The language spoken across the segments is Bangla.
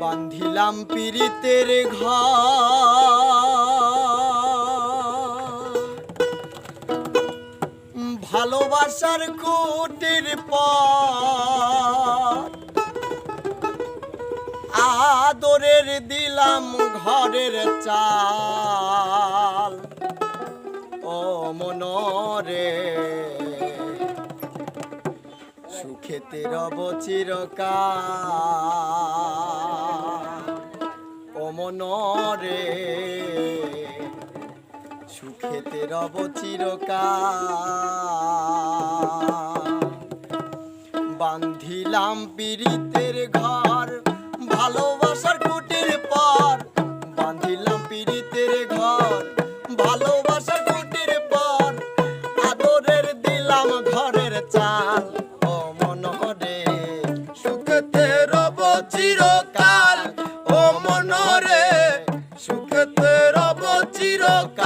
বান্ধিলাম পীড়িতের ঘর, ভালোবাসার কুটির পর আদরের দিলাম ঘরের চাল। ও মনরে সুখেতে রব চিরকাল। ও মনরে সুখেতে রব চিরকাল। বান্ধিলাম পীড়িতের ঘর, ভালোবাসার কুটির পর। বান্ধিলাম পীড়িতের ঘর, ভালোবাসার কুটির পর আদরের দিলাম ঘরের চাল। ও মনরে সুখেতে রব চিরকাল। ও মনরে সুখেতে রব চিরকাল।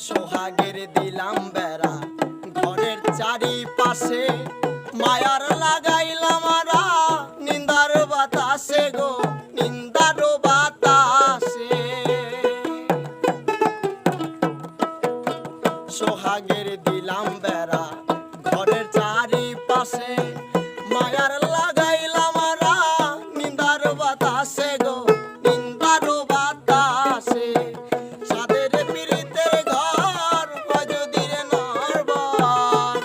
সোহাগের দিলাম বেড়া ঘরের চারিপাশে, মায়ার লাগাইলাম আরা নিন্দার বাতাসে গো, নিন্দার বাতাসে। সোহাগের দিলাম বেড়া ঘরের চারিপাশে, মায়ার লাগাইলাম আরা নিন্দার বাতাসে গো, নিন্দার বাতাসে। সাদের পীড়িতের ঘর যদি রে নরবর,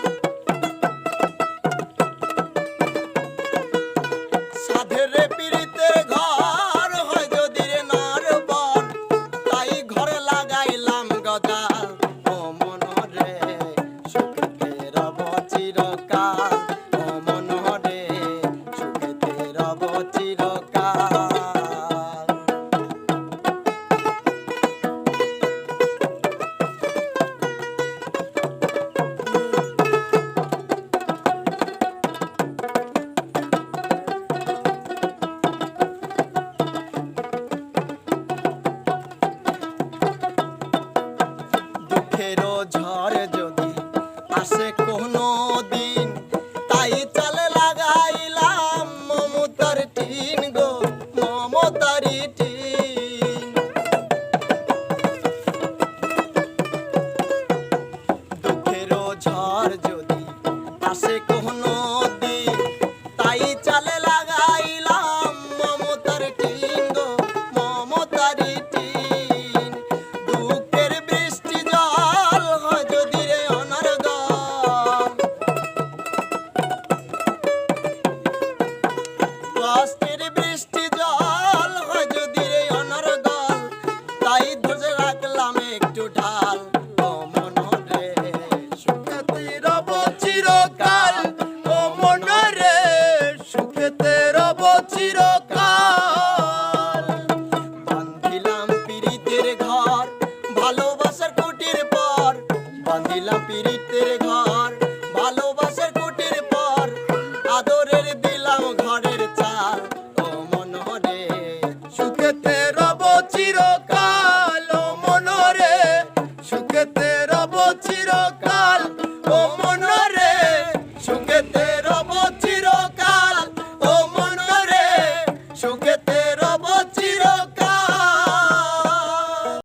সাদের পীড়িতের ঘর হয় যদি রে নরবর, তাই ঘরে লাগাইলাম গজাল। ও মনরে সুখেতে রব চিরকাল। ও মনরে সুখেতে রব চিরকাল। দুঃখেরও ঝড় যদি আসে কোনো দিন, তাই চালে লাগাইলাম মমতার টিন গো, মমতারি টিন। দুঃখেরও ঝড় যদি আসে কোনো দিন, তাই চালে লাগাইলাম মমতার টিন গো, মমতারি টিন। দুঃখের বৃষ্টি জল হয় যদি রে অনর্গল, কষ্টের বৃষ্টি জল হয় যদি রে অনর্গল, তাই ধরে রাখলাম একটু ঢাল। ও মনরে সুখেতে রব চিরকাল। ও মনরে সুখেতে রব চিরকাল। বান্ধিলাম পীড়িতের ঘর, ভালোবাসার কুটির পর। বান্ধিলাম পীড়িতের ঘর, ভালোবাসার কুটির পর আদরের দিলাম ঘরের চাল। ও মনরে সুখেতে রব চিরকাল। ও মনরে সুখেতে রব চিরকাল। ও মনরে সুখেতে রব চিরকাল। ও মনরে সুখেতে